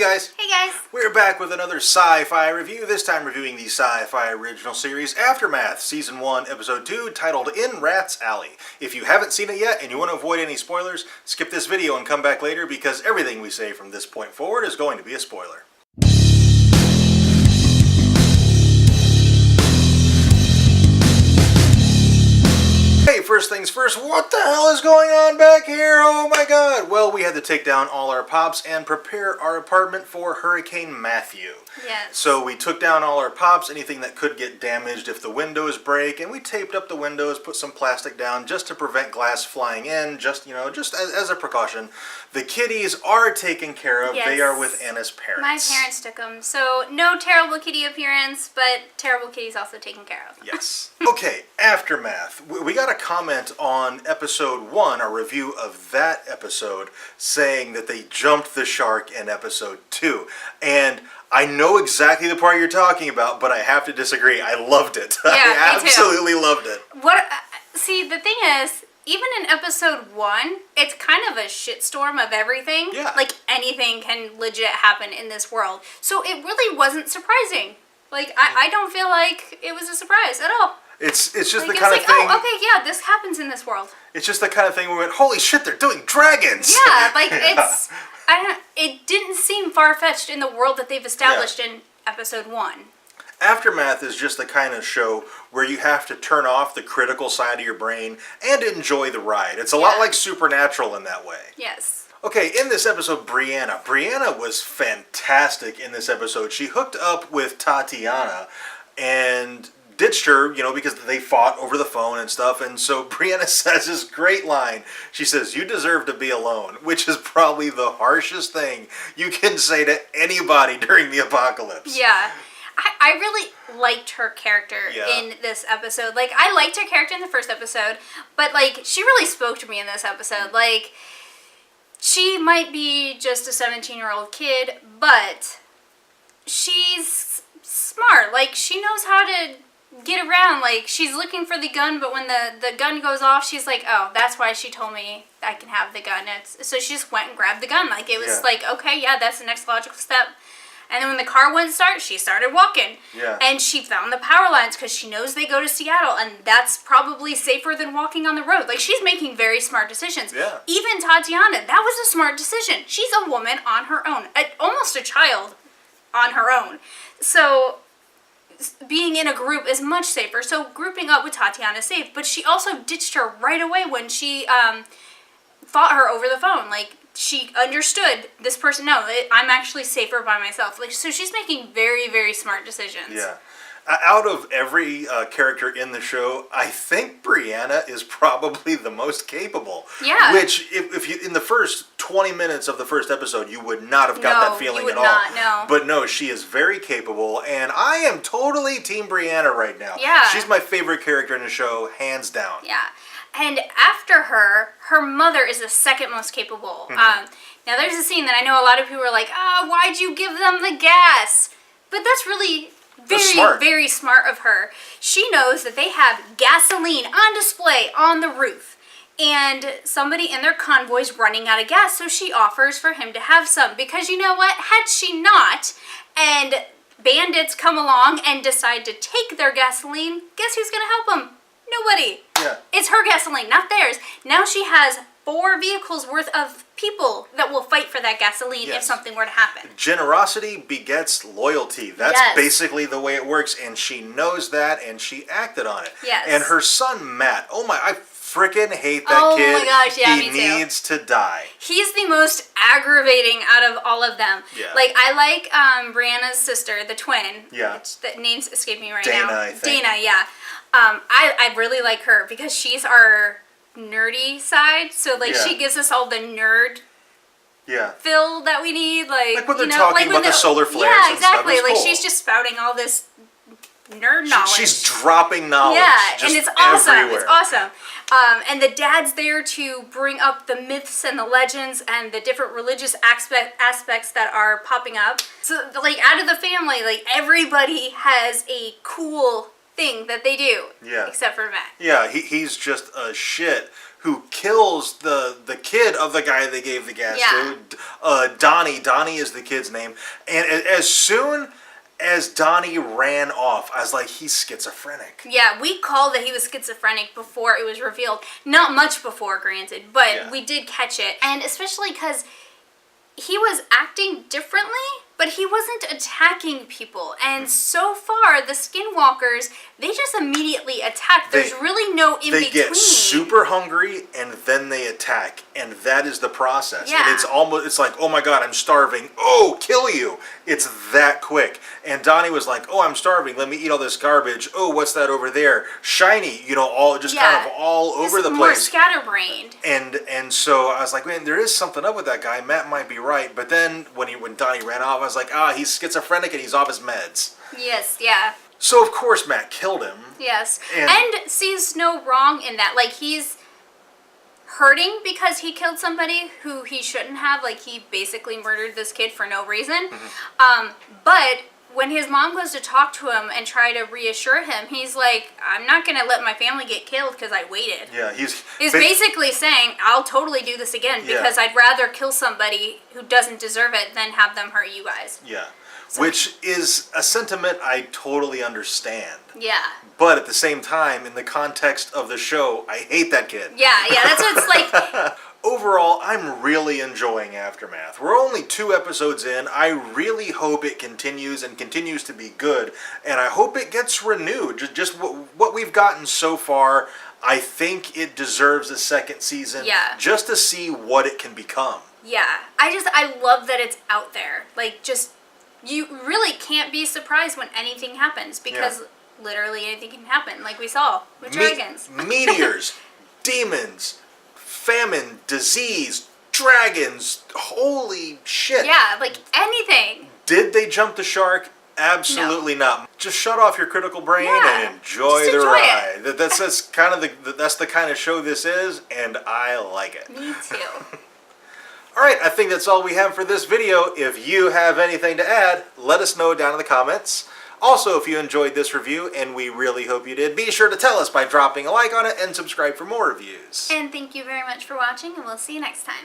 guys. Hey guys. We're back with another sci-fi review, this time reviewing the sci-fi original series Aftermath, Season 1, Episode 2, titled In Rat's Alley. If you haven't seen it yet and you want to avoid any spoilers, skip this video and come back later because everything we say from this point forward is going to be a spoiler. Hey, first things first, what the hell is going on back here? Oh my god! Well, we had to take down all our pops and prepare our apartment for Hurricane Matthew. Yes. So we took down all our pops, anything that could get damaged if the windows break, and we taped up the windows, put some plastic down just to prevent glass flying in, just as a precaution. The kitties are taken care of. Yes. They are with Anna's parents. My parents took them, so no terrible kitty appearance, but terrible kitties also taken care of. Yes. Okay, Aftermath. We got a comment on episode 1, our review of that episode, saying that they jumped the shark in episode 2. And I know exactly the part you're talking about, but I have to disagree. I loved it. Yeah, I me absolutely loved it. See, the thing is, even in episode 1, it's kind of a shitstorm of everything. Yeah. Like, anything can legit happen in this world. So it really wasn't surprising. Like, I don't feel like it was a surprise at all. It's just like, the kind of thing. Oh, okay, yeah, this happens in this world. It's just the kind of thing we went, holy shit, they're doing dragons. Yeah, like it didn't seem far-fetched in the world that they've established in episode 1. Aftermath is just the kind of show where you have to turn off the critical side of your brain and enjoy the ride. It's a lot like Supernatural in that way. Yes. Okay, in this episode, Brianna. Brianna was fantastic in this episode. She hooked up with Tatiana and ditched her, because they fought over the phone and stuff. And so Brianna says this great line. She says, "You deserve to be alone," which is probably the harshest thing you can say to anybody during the apocalypse. Yeah. I really liked her character in this episode. Like, I liked her character in the first episode, but, like, she really spoke to me in this episode. Like, she might be just a 17-year-old kid, but she's smart. Like, she knows how to get around. Like, she's looking for the gun, but when the gun goes off, she's like, oh, that's why she told me I can have the gun. So she just went and grabbed the gun. Like, it was like, okay, yeah, that's the next logical step. And then when the car wouldn't start, she started walking. Yeah. And she found the power lines because she knows they go to Seattle, and that's probably safer than walking on the road. Like, she's making very smart decisions. Yeah. Even Tatiana, that was a smart decision. She's a woman on her own, almost a child on her own. So being in a group is much safer. So grouping up with Tatiana is safe, but she also ditched her right away when she fought her over the phone. Like, she understood this person. No, I'm actually safer by myself. Like, so she's making very, very smart decisions. Yeah. Out of every character in the show, I think Brianna is probably the most capable. Yeah. Which, if you in the first 20 minutes of the first episode, you would not have got that feeling at all. Not, no. But no, she is very capable, and I am totally Team Brianna right now. Yeah. She's my favorite character in the show, hands down. Yeah. And after her mother is the second most capable. Mm-hmm. Now, there's a scene that I know a lot of people are like, why'd you give them the gas? But that's really very, very smart of her. She knows that they have gasoline on display on the roof. And somebody in their convoy is running out of gas, so she offers for him to have some. Because you know what? Had she not, and bandits come along and decide to take their gasoline, guess who's going to help them? Nobody. Yeah. It's her gasoline, not theirs. Now she has 4 vehicles worth of people that will fight for that gasoline if something were to happen. Generosity begets loyalty. That's basically the way it works, and she knows that, and she acted on it. Yes. And her son, Matt, I freaking hate that kid. Oh my gosh, yeah, me too. He needs to die. He's the most aggravating out of all of them. Yeah. Like, I like Brianna's sister, the twin. Yeah. The name's escaping me right Dana, now. I think. Dana, yeah. I really like her because she's our nerdy side. So, like, she gives us all the nerd feel that we need. Like when they're talking about the solar flares and exactly. stuff. Like, cool. she's just spouting all this nerd knowledge. She's dropping knowledge. Yeah, and it's awesome. Everywhere. It's awesome. And the dad's there to bring up the myths and the legends and the different religious aspects that are popping up. So, like, out of the family, like, everybody has a cool thing that they do. Yeah. Except for Matt. Yeah, he's just a shit who kills the kid of the guy they gave the gas to. Donnie. Donnie is the kid's name. And as soon as Donnie ran off, I was like, he's schizophrenic. Yeah, we called that he was schizophrenic before it was revealed. Not much before, granted, but we did catch it. And especially because he was acting differently, but he wasn't attacking people. And so far, the Skinwalkers, they just immediately attack. There's really no in-between. They get super hungry, and then they attack. And that is the process. Yeah. And it's like, oh my god, I'm starving. Oh, kill you. It's that quick. And Donnie was like, oh, I'm starving. Let me eat all this garbage. Oh, what's that over there? Shiny. All just kind of all over the place. More scatterbrained. And so I was like, man, there is something up with that guy. Matt might be right. But then when Donnie ran off, I was like, he's schizophrenic and he's off his meds. Yes, yeah. So of course Matt killed him. Yes. And sees no wrong in that. Like, he's hurting because he killed somebody who he shouldn't have. Like, he basically murdered this kid for no reason. But when his mom goes to talk to him and try to reassure him, he's like, I'm not going to let my family get killed because I waited. Yeah, he's basically saying, I'll totally do this again because I'd rather kill somebody who doesn't deserve it than have them hurt you guys. Yeah. So, which is a sentiment I totally understand. Yeah. But at the same time, in the context of the show, I hate that kid. Yeah, that's what it's like. Overall, I'm really enjoying Aftermath. We're only 2 episodes in. I really hope it continues and continues to be good. And I hope it gets renewed. Just what we've gotten so far, I think it deserves a second season. Yeah. Just to see what it can become. Yeah. I love that it's out there. Like, just, you really can't be surprised when anything happens. Because literally anything can happen. Like we saw with dragons. Meteors. Demons. Famine, disease, dragons, holy shit. Yeah, like anything. Did they jump the shark? Absolutely not. Just shut off your critical brain and enjoy the ride. That's kind of that's the kind of show this is, and I like it. Me too. Alright, I think that's all we have for this video. If you have anything to add, let us know down in the comments. Also, if you enjoyed this review, and we really hope you did, be sure to tell us by dropping a like on it and subscribe for more reviews. And thank you very much for watching, and we'll see you next time.